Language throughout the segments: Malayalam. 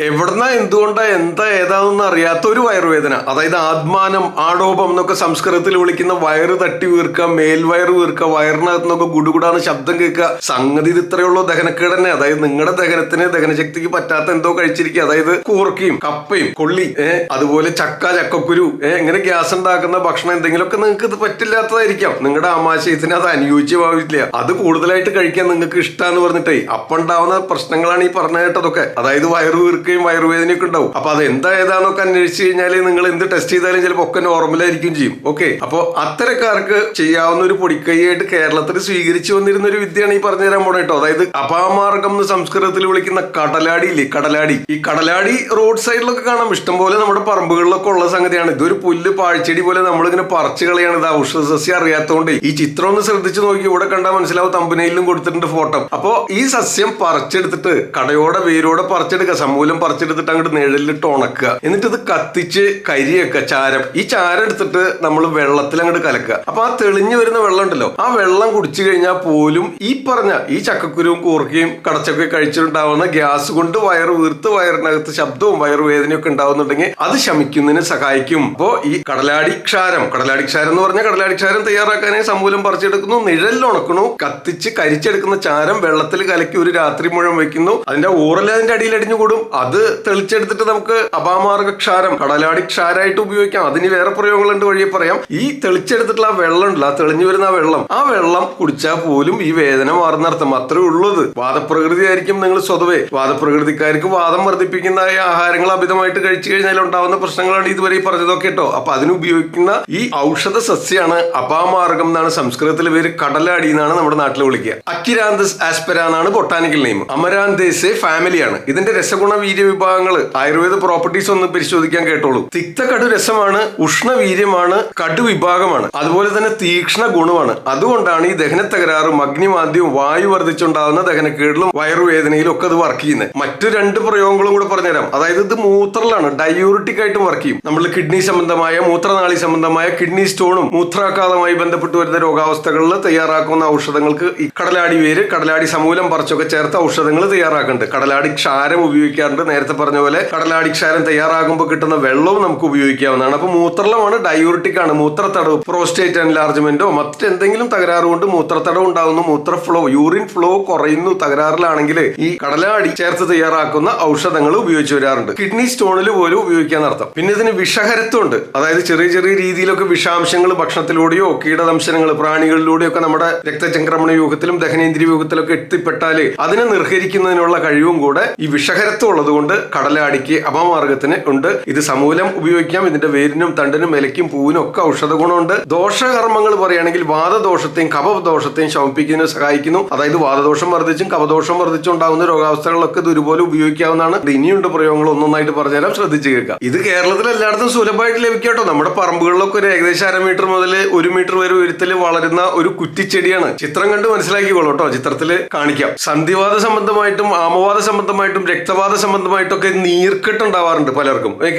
എവിടുന്ന എന്തുകൊണ്ടാ എന്താ ഏതാണെന്ന് അറിയാത്ത ഒരു വയറുവേദന, അതായത് ആത്മാനം, ആടോപം എന്നൊക്കെ സംസ്കൃതത്തിൽ വിളിക്കുന്ന വയറ് തട്ടി വീർക്കുക, മേൽവയറ് വീർക്കുക, വയറിനകത്ത് നിന്നൊക്കെ ഗുടുഗുടാന്ന് ശബ്ദം കേൾക്കുക. സംഗതി ഇത് ഇത്രയുള്ളൂ ദഹനക്കേട് തന്നെ. അതായത് നിങ്ങളുടെ ദഹനശക്തിക്ക് പറ്റാത്ത എന്തോ കഴിച്ചിരിക്കുക. അതായത് കൂർക്കയും കപ്പയും കൊള്ളി, അതുപോലെ ചക്കക്കുരു, ഇങ്ങനെ ഗ്യാസ് ഉണ്ടാക്കുന്ന ഭക്ഷണം എന്തെങ്കിലുമൊക്കെ നിങ്ങൾക്ക് ഇത് പറ്റില്ലാത്തതായിരിക്കാം. നിങ്ങളുടെ ആമാശയത്തിന് അത് അനുയോജ്യമാവില്ല. അത് കൂടുതലായിട്ട് കഴിക്കാൻ നിങ്ങൾക്ക് ഇഷ്ടമാന്ന് പറഞ്ഞിട്ടേ അപ്പുണ്ടാവുന്ന പ്രശ്നങ്ങളാണ് ഈ പറഞ്ഞ കേട്ടതൊക്കെ. അതായത് വയറ് വീർക്കുകയും വയറുവേദനയൊക്കെ ഉണ്ടാവും. അപ്പൊ അത് എന്താ ഏതാന്നൊക്കെ അന്വേഷിച്ച് കഴിഞ്ഞാൽ നിങ്ങൾ എന്ത് ടെസ്റ്റ് ചെയ്താലും ചിലപ്പോൾ ഒക്കെ നോർമലായിരിക്കും ചെയ്യും. ഓക്കെ, അപ്പൊ അത്തരക്കാർക്ക് ചെയ്യാവുന്ന ഒരു പൊടിക്കൈയായിട്ട് കേരളത്തിൽ സ്വീകരിച്ചു വന്നിരുന്ന ഒരു വിദ്യയാണ് ഈ പറഞ്ഞു തരാൻ പോണേ കേട്ടോ. അതായത് അപാമാർഗം എന്ന് സംസ്കൃതത്തിൽ വിളിക്കുന്ന കടലാടി ഇല്ലേ, കടലാടി. ഈ കടലാടി റോഡ് സൈഡിലൊക്കെ കാണാം, ഇഷ്ടംപോലെ നമ്മുടെ പറമ്പുകളിലൊക്കെ ഉള്ള സംഗതിയാണ്. ഇതൊരു പുല്ല് പാഴ്ചെടി പോലെ നമ്മളിങ്ങനെ പറിച്ചു കളയാണ്. ഇത് ഔഷധ സസ്യം അറിയാത്തതുകൊണ്ട് ഈ ചിത്രം ഒന്ന് ശ്രദ്ധിച്ചു നോക്കി, ഇവിടെ കണ്ടാൽ മനസ്സിലാവും. തമ്പനയിലും കൊടുത്തിട്ടുണ്ട് ഫോട്ടോ. അപ്പോ ഈ സസ്യം പറിച്ചെടുത്തിട്ട് കടയോടെ വേരോടെ പറിച്ചെടുക്കുക, സമൂലം പറിച്ചെടുത്തിട്ട് അങ്ങോട്ട് നിഴലിലിട്ട് ഉണക്കുക. എന്നിട്ട് ഇത് കത്തിച്ച് കരിയൊക്കെ ചാരം, ഈ ചാരം എടുത്തിട്ട് നമ്മൾ വെള്ളത്തിൽ അങ്ങോട്ട് കലക്കുക. അപ്പൊ ആ തെളിഞ്ഞു വരുന്ന വെള്ളം ഉണ്ടല്ലോ, ആ വെള്ളം കുടിച്ചു കഴിഞ്ഞാൽ പോലും ഈ പറഞ്ഞ ഈ ചക്കക്കുരുവും കൂർക്കയും കടച്ചൊക്കെ കഴിച്ചിട്ടുണ്ടാവുന്ന ഗ്യാസ് കൊണ്ട് വയറ് വീർത്ത് വയറിനകത്ത് ശബ്ദവും വയറുവേദനയൊക്കെ ഉണ്ടാവുന്നുണ്ടെങ്കിൽ അത് ശമിക്കുന്നതിന് സഹായിക്കും. അപ്പോ ഈ കടലാടി ക്ഷാരം എന്ന് പറഞ്ഞാൽ കടലാടി ക്ഷാരം തയ്യാറാക്കാനായി സമൂലം പറിച്ചെടുക്കുന്നു, നിഴലിൽ ഉണക്കണു, കത്തിച്ച് കരിച്ചെടുക്കുന്ന ചാരം വെള്ളത്തിൽ കലക്കി ഒരു രാത്രി മുഴുവൻ വെക്കുന്നു. അതിന്റെ ഊറൽ അതിന്റെ അടിയിൽ അടിഞ്ഞുകൂടും. അത് തെളിച്ചെടുത്തിട്ട് നമുക്ക് അപാമാർഗ ക്ഷാരം, കടലാടി ക്ഷാരമായിട്ട് ഉപയോഗിക്കാം. അതിന് വേറെ പ്രയോഗങ്ങളുണ്ട്, വഴിയെ പറയാം. ഈ തെളിച്ചെടുത്തിട്ടുള്ള ആ വെള്ളം ഉണ്ടല്ലോ, ആ തെളിഞ്ഞു വരുന്ന ആ വെള്ളം കുടിച്ചാൽ പോലും ഈ വേദന മാറുന്നർത്ഥം. അത്രേ ഉള്ളത്. വാദപ്രകൃതി ആയിരിക്കും നിങ്ങൾ സ്വതവേ. വാദപ്രകൃതിക്കാർക്ക് വാദം വർദ്ധിപ്പിക്കുന്ന ആഹാരങ്ങൾ അമിതമായിട്ട് കഴിച്ചു കഴിഞ്ഞാൽ ഉണ്ടാവുന്ന പ്രശ്നങ്ങളാണ് ഇതുവരെ ഈ പറഞ്ഞതൊക്കെ കേട്ടോ. അപ്പൊ അതിനുപയോഗിക്കുന്ന ഈ ഔഷധ സസ്യാണ് അപാമാർഗം എന്നാണ് സംസ്കൃതത്തിലെ പേര്. കടലാടി എന്നാണ് നമ്മുടെ നാട്ടിൽ വിളിക്കുക. അക്കിരാന്തസ് ആസ്പെര എന്നാണ് ബൊട്ടാനിക്കൽ നെയിം. അമരാന്തേസെ ഫാമിലിയാണ്. ഇതിന്റെ രസഗുണ വീര്യ വിഭാഗങ്ങൾ ആയുർവേദ പ്രോപ്പർട്ടീസ് ഒന്ന് പരിശോധിക്കാൻ കേട്ടോളൂ. തിക്ത കടു രസമാണ്, ഉഷ്ണവീര്യമാണ്, കടുവിഭാഗമാണ്, അതുപോലെ തന്നെ തീക്ഷ്ണ ഗുണമാണ്. അതുകൊണ്ടാണ് ഈ ദഹന തകരാറും അഗ്നിമാന്ദ്യവും വായു വർദ്ധിച്ചുണ്ടാകുന്ന ദഹനക്കേടിലും വയറുവേദനയിലും ഒക്കെ അത് വർക്ക് ചെയ്യുന്നത്. മറ്റു രണ്ട് പ്രയോഗങ്ങളും കൂടെ പറഞ്ഞുതരാം. അതായത് ഇത് മൂത്രലാണ്, ഡയൂറിറ്റിക് ആയിട്ടും വർക്ക് ചെയ്യും. നമ്മൾ കിഡ്നി സംബന്ധമായ, മൂത്രനാളി സംബന്ധമായ കിഡ്നി സ്റ്റോണും മൂത്രാഘാതമായി ബന്ധപ്പെട്ട് വരുന്ന രോഗാവസ്ഥകളിൽ തയ്യാറാക്കുന്ന ഔഷധങ്ങൾക്ക് ഈ കടലാടി വേര്, കടലാടി സമൂലം പറിച്ചൊക്കെ ചേർത്ത ഔഷധങ്ങൾ തയ്യാറാക്കുന്നുണ്ട്. കടലാടി ക്ഷാരം ഉപയോഗിക്കാറുണ്ട്. നേരത്തെ പറഞ്ഞ പോലെ കടലാടി ക്ഷാരം തയ്യാറാകുമ്പോൾ കിട്ടുന്ന വെള്ളവും നമുക്ക് ഉപയോഗിക്കാവുന്നതാണ്. അപ്പൊ മൂത്രമാണ്, ഡയൂറിറ്റിക് ആണ്. മൂത്രത്തടവ്, പ്രോസ്റ്റേറ്റ് എൻലാർജ്മെന്റോ മറ്റെന്തെങ്കിലും തകരാറ് കൊണ്ട് മൂത്രത്തടവ് ഉണ്ടാകുന്നു, യൂറിൻ ഫ്ലോ കുറയുന്നു, തകരാറിലാണെങ്കിൽ ഈ കടലാടി ചേർത്ത് തയ്യാറാക്കുന്ന ഔഷധങ്ങൾ ഉപയോഗിച്ച് വരാറുണ്ട്. കിഡ്നി സ്റ്റോണിൽ പോലും ഉപയോഗിക്കാന്നർത്ഥം. പിന്നെ ഇതിന് വിഷഹരത്വം ഉണ്ട്. അതായത് ചെറിയ ചെറിയ രീതിയിലൊക്കെ വിഷാംശങ്ങൾ ഭക്ഷണത്തിലൂടെയോ കീടദംശനങ്ങൾ പ്രാണികളിലൂടെയോ ഒക്കെ നമ്മുടെ രക്തചംക്രമണ വ്യൂഹത്തിലും ദഹനേന്ദ്രിയ വ്യൂഹത്തിലൊക്കെ എത്തിപ്പെട്ടാല് അതിനെ നിർഹരിക്കുന്നതിനുള്ള കഴിവും കൂടെ ഈ വിഷഹരത്വം ഉള്ളത് കൊണ്ട് കടലാടിക്ക് അപമാർഗത്തിന് ഉണ്ട്. ഇത് സമൂലം ഉപയോഗിക്കാം. ഇതിന്റെ വേരിനും തണ്ടിനും ഇലയ്ക്കും പൂവിനും ഒക്കെ ഔഷധ ഗുണമുണ്ട്. ദോഷകർമ്മങ്ങൾ പറയുകയാണെങ്കിൽ വാദദോഷത്തെയും കഫദോഷത്തെയും ശമിപ്പിക്കുന്നതിന് സഹായിക്കുന്നു. അതായത് വാദദോഷം വർദ്ധിച്ചും കഫദോഷം വർദ്ധിച്ചും ഉണ്ടാകുന്ന രോഗാവസ്ഥകളിലൊക്കെ ഇത് ഒരുപോലെ ഉപയോഗിക്കാവുന്നതാണ്. ഇനിയുണ്ട് പ്രയോഗങ്ങൾ, ഒന്നൊന്നായിട്ട് പറഞ്ഞുതരാം, ശ്രദ്ധിച്ചു കേൾക്കാം. ഇത് കേരളത്തിൽ എല്ലായിടത്തും സുലഭമായിട്ട് ലഭിക്കാട്ടോ. നമ്മുടെ പറമ്പുകളിലൊക്കെ ഒരു ഏകദേശം 1/2 മീറ്റർ മുതൽ 1 മീറ്റർ വരെ ഉയരത്തിൽ വളരുന്ന ഒരു കുറ്റിച്ചെടിയാണ്. ചിത്രം കണ്ട് മനസ്സിലാക്കിക്കോളൂ കേട്ടോ. ചിത്രത്തിൽ കാണിക്കാം. സന്ധിവാദ സംബന്ധമായിട്ടും ആമവാദ സംബന്ധമായിട്ടും രക്തവാദ സംബന്ധമായിട്ടൊക്കെ നീർക്കെട്ട് ഉണ്ടാവാറുണ്ട് പലർക്കും.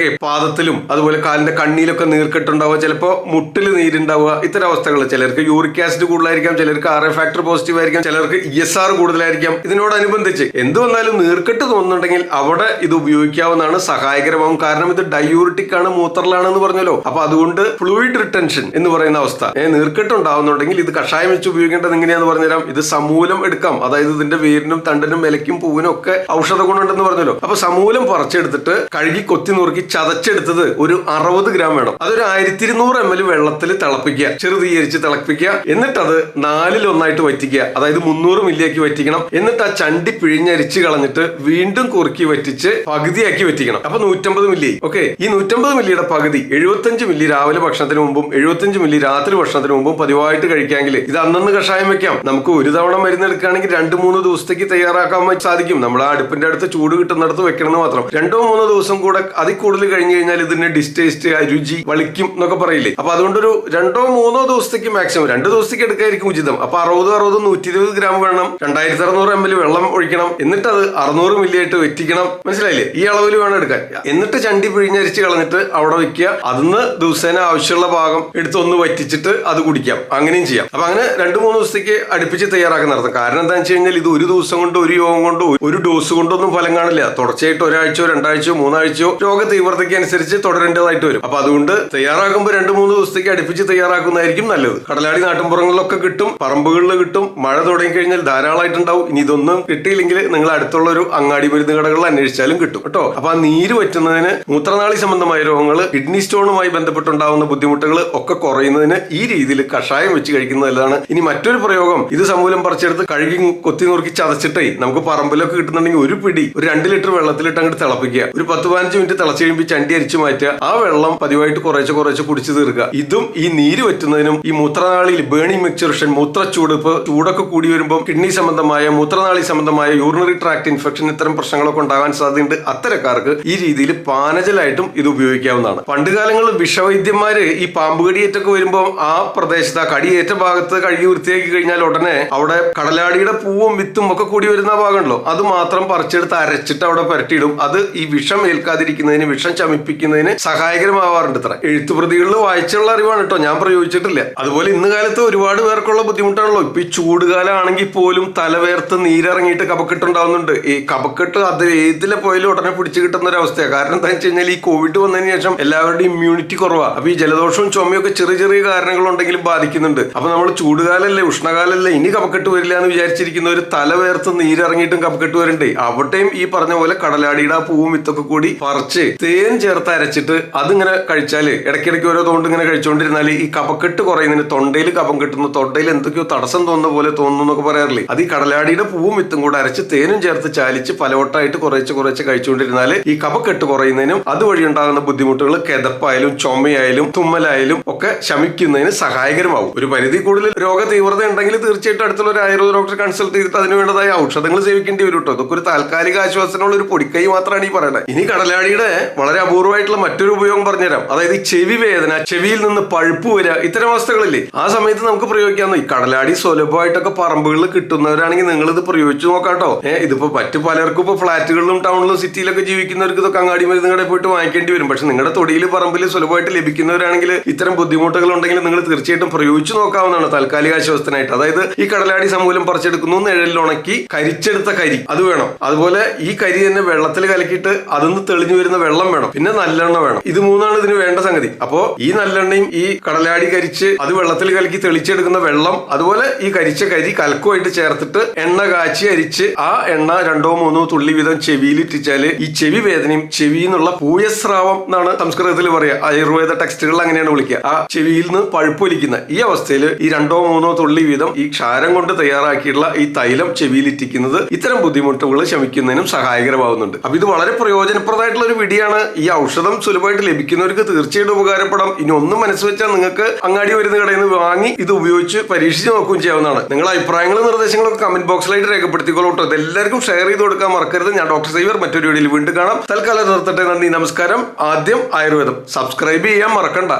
പാദത്തിലും അതുപോലെ കാലിന്റെ കണ്ണിയിലൊക്കെ നീർക്കെട്ടുണ്ടാവുക, ചിലപ്പോൾ മുട്ടിൽ നീരുണ്ടാവുക, ഇത്തരം അവസ്ഥകൾ. ചിലർക്ക് യൂറിക് ആസിഡ് കൂടുതലായിരിക്കാം, ചിലർക്ക് RA ഫാക്ടർ പോസിറ്റീവ് ആയിരിക്കാം, ചിലർക്ക് ESR കൂടുതലായിരിക്കാം. ഇതിനോടനുബന്ധിച്ച് എന്ത് വന്നാലും നീർക്കെട്ട് തോന്നുന്നുണ്ടെങ്കിൽ അവിടെ ഇത് ഉപയോഗിക്കാവുന്നതാണ്, സഹായകരമാകും. കാരണം ഇത് ഡയൂറിറ്റിക് ആണ്, മൂത്രലാണെന്ന് പറഞ്ഞല്ലോ. അപ്പൊ അതുകൊണ്ട് ഫ്ലൂയിഡ് റിട്ടൻഷൻ എന്ന് പറയുന്ന അവസ്ഥ, നീർക്കെട്ട് ഉണ്ടാവുന്നുണ്ടെങ്കിൽ ഇത് കഷായം വെച്ച് ഉപയോഗിക്കേണ്ടത് എങ്ങനെയാന്ന് പറഞ്ഞുതരാം. ഇത് സമൂലം എടുക്കാം. അതായത് ഇതിന്റെ വേരിനും തണ്ടിനും ഇലയ്ക്കും പൂവിനും ഒക്കെ ഔഷധ ഗുണമുണ്ടെന്ന് പറഞ്ഞല്ലോ. അപ്പൊ സമൂലം പറിച്ചെടുത്തിട്ട് കഴുകി കൊത്തി നുറുക്കി ചതച്ചെടുത്തത് ഒരു 60 ഗ്രാം വേണം. അതൊരു 1200 ml വെള്ളത്തിൽ തിളപ്പിക്കുക, ചെറുതീകരിച്ച് തിളപ്പിക്കുക. എന്നിട്ട് അത് 4/1 വറ്റിക്കുക. അതായത് 300 മില്ലിയാക്കി വറ്റിക്കണം. എന്നിട്ട് ആ ചണ്ടി പിഴിഞ്ഞരിച്ച് കളഞ്ഞിട്ട് വീണ്ടും കുറുക്കി വറ്റിച്ച് പകുതിയാക്കി വറ്റിക്കണം. അപ്പൊ 150 മില്ലി. ഓക്കെ, ഈ 150 മില്ലിയുടെ പകുതി 75 മില്ലി രാവിലെ ഭക്ഷണത്തിന് മുമ്പും 75 മില്ലി രാത്രി ഭക്ഷണത്തിന് മുമ്പും പതിവായിട്ട് കഴിക്കാമെങ്കിൽ ഇത് അന്നന്ന് കഷായം വെക്കാം. നമുക്ക് ഒരു തവണ മരുന്ന് എടുക്കുകയാണെങ്കിൽ 2-3 ദിവസത്തേക്ക് തയ്യാറാക്കാൻ സാധിക്കും. നമ്മൾ ആ അടുപ്പിന്റെ അടുത്ത് ചൂട് കിട്ടുന്നിടത്ത് വെക്കണമെന്ന് മാത്രം. 2-3 ദിവസം കൂടെ അതിൽ കൂടുതൽ കഴിഞ്ഞു കഴിഞ്ഞാൽ ഇതിന് ഡിസ്റ്റേസ്റ്റ്, രുചി, വളിക്കും എന്നൊക്കെ പറയില്ലേ. അപ്പൊ അതുകൊണ്ടൊരു 2-3 ദിവസത്തേക്ക് മാക്സിമം 2 ദിവസത്തേക്ക് എടുക്കായിരിക്കും ഉചിതം. അപ്പൊ 60 120 ഗ്രാം വേണം. 2600 ml വെള്ളം ഒഴിക്കണം. എന്നിട്ട് അത് 600 മില്ലി ആയിട്ട് വെറ്റിക്കണം. മനസ്സിലായില്ലേ? ഈ അളവിൽ വേണം എടുക്കാൻ. എന്നിട്ട് ചണ്ടി പിഴിഞ്ഞരിച്ച് കളഞ്ഞിട്ട് അവിടെ വെക്കുക. അതിന്ന് ദിവസേന ആവശ്യമുള്ള ഭാഗം എടുത്തൊന്ന് വറ്റിച്ചിട്ട് അത് കുടിക്കാം. അങ്ങനെയും ചെയ്യാം. അപ്പൊ അങ്ങനെ 2-3 ദിവസത്തേക്ക് അടുപ്പിച്ച് തയ്യാറാക്കാൻ നടത്തും. കാരണം എന്താണെന്ന് വെച്ച് കഴിഞ്ഞാൽ ഇത് ഒരു ദിവസം കൊണ്ട്, ഒരു യോഗം കൊണ്ടോ, ഒരു ഡോസ് കൊണ്ടൊന്നും ഫലം കാണില്ല. തുടർച്ചയായിട്ട് ഒരാഴ്ചയോ 2 ആഴ്ചയോ 3 ആഴ്ചയോ രോഗ തീവ്രതയ്ക്ക് അനുസരിച്ച് തുടരേണ്ടതായിട്ട് വരും. അപ്പൊ അതുകൊണ്ട് തയ്യാറാക്കുമ്പോൾ 2-3 ദിവസത്തേക്ക് അടുപ്പിച്ച് തയ്യാറാക്കുന്നതായിരിക്കും നല്ലത്. കടലാടി നാട്ടിൻപുറങ്ങളിലൊക്കെ കിട്ടും, പറമ്പുകളിൽ കിട്ടും. മഴ തുടങ്ങി കഴിഞ്ഞാൽ ധാരാളമായിട്ടുണ്ടാവും. ഇനി ഇതൊന്നും കിട്ടിയില്ലെങ്കിൽ നിങ്ങൾ അടുത്തുള്ള ഒരു അങ്ങാടി മരുന്ന് കടകളിൽ അന്വേഷിച്ചാലും കിട്ടും കേട്ടോ. അപ്പൊ ആ നീര് പറ്റുന്നതിന്, മൂത്രനാളി സംബന്ധമായ രോഗങ്ങൾ, കിഡ്നി സ്റ്റോണുമായി ബന്ധപ്പെട്ടുണ്ടാവുന്ന ബുദ്ധിമുട്ടുകൾ ഒക്കെ കുറയുന്നതിന് ഈ രീതിയിൽ കഷായം വെച്ച് കഴിക്കുന്നത് നല്ലതാണ്. ഇനി മറ്റൊരു പ്രയോഗം, ഇത് സമൂലം പറിച്ചെടുത്ത് കഴുകി കൊത്തി നുറുക്കി ചതച്ചിട്ടേ നമുക്ക് പറമ്പിലൊക്കെ കിട്ടുന്നുണ്ടെങ്കിൽ ഒരു പിടി ഒരു 2 ലിറ്റർ വെള്ളത്തിലിട്ട് അങ്ങോട്ട് തിളപ്പിക്കുക. ഒരു 10-15 മിനിറ്റ് തിളച്ച് കഴിയുമ്പോൾ ചണ്ടി അരിച്ചു മാറ്റുക. ആ വെള്ളം പതിവായിട്ട് കുറേശ്ശെ കുടിച്ചു തീർക്കുക. ഇതും ഈ നീര് പറ്റുന്നതിനും ഈ മൂത്രനാളിയിൽ ബേണിംഗ് മെക്ചുറേഷൻ, മൂത്രച്ചൂട്, ഇപ്പൊ ചൂടൊക്കെ കൂടി വരുമ്പോൾ കിഡ്നി സംബന്ധമായ, മൂത്രനാളി സംബന്ധമായ, യൂറിനറി ട്രാക്ട് ഇൻഫെക്ഷൻ, ഇത്തരം പ്രശ്നങ്ങളൊക്കെ ഉണ്ടാകാൻ സാധ്യതയുണ്ട്. അത്തരക്കാർക്ക് ഈ രീതിയിൽ പാനജലായിട്ടും ഇത് ഉപയോഗിക്കാവുന്നതാണ്. പണ്ട് കാലങ്ങളിൽ വിഷവൈദ്യന്മാര് ഈ പാമ്പുകടിയേറ്റൊക്കെ വരുമ്പോൾ ആ പ്രദേശത്ത്, ആ കടിയേറ്റ ഭാഗത്ത് കഴുകി വൃത്തിയാക്കി കഴിഞ്ഞാൽ ഉടനെ അവിടെ കടലാടിയുടെ പൂവും വിത്തും ഒക്കെ കൂടി വരുന്ന ഭാഗമുണ്ടല്ലോ, അത് മാത്രം പറിച്ചെടുത്ത് അരച്ചിട്ട് അവിടെ പുരട്ടിയിടും. അത് ഈ വിഷം ഏൽക്കാതിരിക്കുന്നതിന്, വിഷം ശമിപ്പിക്കുന്നതിന് സഹായകരമാവാറുണ്ട്. ഇത്ര എഴുത്തുപ്രതികളിൽ വായിച്ചുള്ള അറിവാണ് കേട്ടോ, ഞാൻ പ്രയോഗിച്ചിട്ടില്ല. അതുപോലെ ഇന്ന് കാലത്ത് ഒരുപാട് പേർക്കുള്ള ബുദ്ധിമുട്ടാണല്ലോ. ഇപ്പൊ ഈ ചൂടുകാലം ആണെങ്കിൽ പോലും തലവേർത്ത് നീരിറങ്ങിയിട്ട് കഫക്കെട്ടുണ്ടാവുന്നുണ്ട്. ഈ കഫക്കെട്ട് അത് ഏതിലെ പോയാലും ഉടനെ പിടിച്ചു കിട്ടുന്ന ഒരു അവസ്ഥയാണ്. കാരണം എന്താ വെച്ച് കഴിഞ്ഞാൽ ഈ കോവിഡ് വന്നതിന് ശേഷം എല്ലാവരുടെയും ഇമ്മ്യൂണിറ്റി കുറവാണ്. അപ്പൊ ഈ ജലദോഷവും ചുമയൊക്കെ ചെറിയ ചെറിയ കാരണങ്ങളുണ്ടെങ്കിലും ബാധിക്കുന്നുണ്ട്. അപ്പൊ നമ്മൾ ചൂടുകാലല്ലേ, ഉഷ്ണകാലല്ലേ, ഇനി കഫക്കെട്ട് വരില്ല എന്ന് വിചാരിച്ചിരിക്കുന്ന ഒരു തലവേർത്ത് നീരിറങ്ങിയിട്ടും കഫക്കെട്ട് വരണ്ടേ, അവിടെയും ഈ പറഞ്ഞ പോലെ കടലാടിയുടെ ആ പൂവും വിത്തൊക്കെ കൂടി പറിച്ച് തേൻ ചേർത്ത് അരച്ചിട്ട് അതിങ്ങനെ കഴിച്ചാല്, ഇടയ്ക്കിടയ്ക്ക് ഓരോ തോണ്ട് ഇങ്ങനെ കഴിച്ചുകൊണ്ടിരുന്നാൽ ഈ കഫക്കെട്ട് കുറയുന്നതിന്, തൊണ്ടയിൽ കഫം കിട്ടുന്നു, തൊണ്ടയിൽ എന്തൊക്കെയോ തടസ്സം തോന്നുന്ന പോലെ തോന്നുന്നു എന്നൊക്കെ പറയാറില്ലേ, അത് ഈ കടലാടിയുടെ പൂവും വിത്തും കൂടെ അരച്ച് തേനും ചേർത്ത് ചാലിച്ച് പലവട്ടായിട്ട് കുറേശ്ശെ കഴിച്ചുകൊണ്ടിരുന്നാൽ ഈ കഫക്കെട്ട് കുറയുന്നതിനും അതുവഴി ഉണ്ടാകുന്ന ബുദ്ധിമുട്ടുകൾ, കിതപ്പായാലും ചുമയായാലും തുമ്മലായാലും ഒക്കെ ശമിക്കുന്നതിന് സഹായകരമാവും. ഒരു പരിധി കൂടുതൽ രോഗ തീവ്രത ഉണ്ടെങ്കിൽ തീർച്ചയായിട്ടും അടുത്തുള്ള ഒരു ആയുർവേദ ഡോക്ടറെ കൺസൾട്ട് ചെയ്തിട്ട് അതിന് വേണ്ടതായ ഔഷധങ്ങൾ സേവിക്കേണ്ടി വരും കേട്ടോ. ഇതൊക്കെ ഒരു താൽക്കാലിക ആശ്വാസത്തിനുള്ള ഒരു പൊടിക്കൈ മാത്രമാണ് ഈ പറയുന്നത്. ഇനി കടലാടിയുടെ വളരെ അപൂർവമായിട്ടുള്ള മറ്റൊരു ഉപയോഗം പറഞ്ഞുതരാം. അതായത് ചെവി വേദന, ചെവിയിൽ നിന്ന് പഴുപ്പ് വരിക, ഇത്തരം അവസ്ഥകളില്ലേ, ആ സമയത്ത് നമുക്ക് പ്രയോഗിക്കാവുന്ന ഈ കടലാടി സുലഭമായിട്ടൊക്കെ പറമ്പുകളിൽ കിട്ടുന്നവരാണെങ്കിൽ നിങ്ങൾ ഇത് പ്രയോഗിച്ചു നോക്കാട്ടോ. ഇതിപ്പോ മറ്റു പലർക്കും ഇപ്പൊ ഫ്ലാറ്റുകളിലും ടൗണിലും സിറ്റിയിലൊക്കെ ജീവിക്കുന്നവർക്ക് ഇതൊക്കെ അങ്ങാടി മരുന്ന് കടയിൽ പോയിട്ട് വാങ്ങിക്കേണ്ടി വരും. പക്ഷെ നിങ്ങളുടെ തൊടിയിൽ പറമ്പിൽ സുലഭമായിട്ട് ലഭിക്കുന്നവരാണെങ്കിൽ ഇത്തരം ബുദ്ധിമുട്ടുകൾ ഉണ്ടെങ്കിൽ നിങ്ങൾ തീർച്ചയായിട്ടും പ്രയോഗിച്ചു നോക്കാവുന്നതാണ് താൽക്കാലിക ആശ്വാസത്തിനായിട്ട്. അതായത് ഈ കടലാടി സമൂലം പറിച്ചെടുക്കുന്നു, നിഴലിൽ ഉണക്കി കരിച്ചെടുത്ത കരി അത് വേണം. അതുപോലെ ഈ കരി തന്നെ വെള്ളത്തിൽ കലക്കിയിട്ട് അതിന്ന് തെളിഞ്ഞു വരുന്ന വെള്ളം വേണം. പിന്നെ നല്ലെണ്ണ വേണം. ഇത് 3 ഇതിന് വേണ്ട സംഗതി. അപ്പോ ഈ നല്ലെണ്ണയും ഈ കടലാടി കരിച്ച് അത് വെള്ളത്തിൽ കലക്കി തെളിച്ചെടുക്കുന്ന വെള്ളം, അതുപോലെ ഈ കരിച്ച കരി കലക്കുമായിട്ട് ചേർത്തിട്ട് എണ്ണ കാച്ചി അരിച്ച് ആ എണ്ണ 2-3 തുള്ളി വീതം ചെവിയിലിറ്റിച്ചാല് ഈ ചെവി വേദനയും, ചെവിയിൽ നിന്നുള്ള പൂയസ്രാവം എന്നാണ് സംസ്കൃതത്തിൽ പറയുക, ആയുർവേദ ടെക്സ്റ്റുകളിൽ അങ്ങനെയാണ് വിളിക്കുക, ആ ചെവിയിൽ നിന്ന് പഴുപ്പൊലിക്കുന്ന ഈ അവസ്ഥയിൽ ഈ 2-3 തുള്ളി വീതം ഈ ക്ഷാരം കൊണ്ട് തയ്യാറാക്കിയിട്ടുള്ള ഈ തൈലം ചെവിയിലിറ്റിക്കുന്നത് ഇത്തരം ബുദ്ധിമുട്ടുകൾ ശമിക്കുന്നതിനും സഹായകരമാവുന്നുണ്ട്. അപ്പൊ ഇത് വളരെ പ്രയോജനപ്രദമായിട്ടുള്ള ഒരു വിഡിയാണ്. ഈ ഔഷധം സുലഭമായിട്ട് ലഭിക്കുന്നവർക്ക് തീർച്ചയായിട്ടും ഉപകാരപ്പെടാം. ഇനി ഒന്നും മനസ്സ് വെച്ചാൽ നിങ്ങൾക്ക് അങ്ങാടി മരുന്ന് കടയിൽ നിന്ന് വാങ്ങി ഇത് ഉപയോഗിച്ച് പരീക്ഷിച്ച് നോക്കുകയും ചെയ്യാവുന്നതാണ്. നിങ്ങളുടെ അഭിപ്രായങ്ങളും നിർദ്ദേശങ്ങളൊക്കെ കമന്റ് ബോക്സിലായിട്ട് രേഖപ്പെടുത്തിക്കോളൂ. ഇത് എല്ലാവർക്കും ഷെയർ ചെയ്ത് കൊടുക്കാൻ മറക്കരുത്. ഞാൻ ഡോക്ടർ സേവ്യർ മറ്റൊരു വീഡിയോയിൽ വീണ്ടും കാണാം. തൽക്കാലം നിർത്തട്ടെ. നന്ദി, നമസ്കാരം. ആദ്യം ആയുർവേദം സബ്സ്ക്രൈബ് ചെയ്യാൻ മറക്കണ്ട.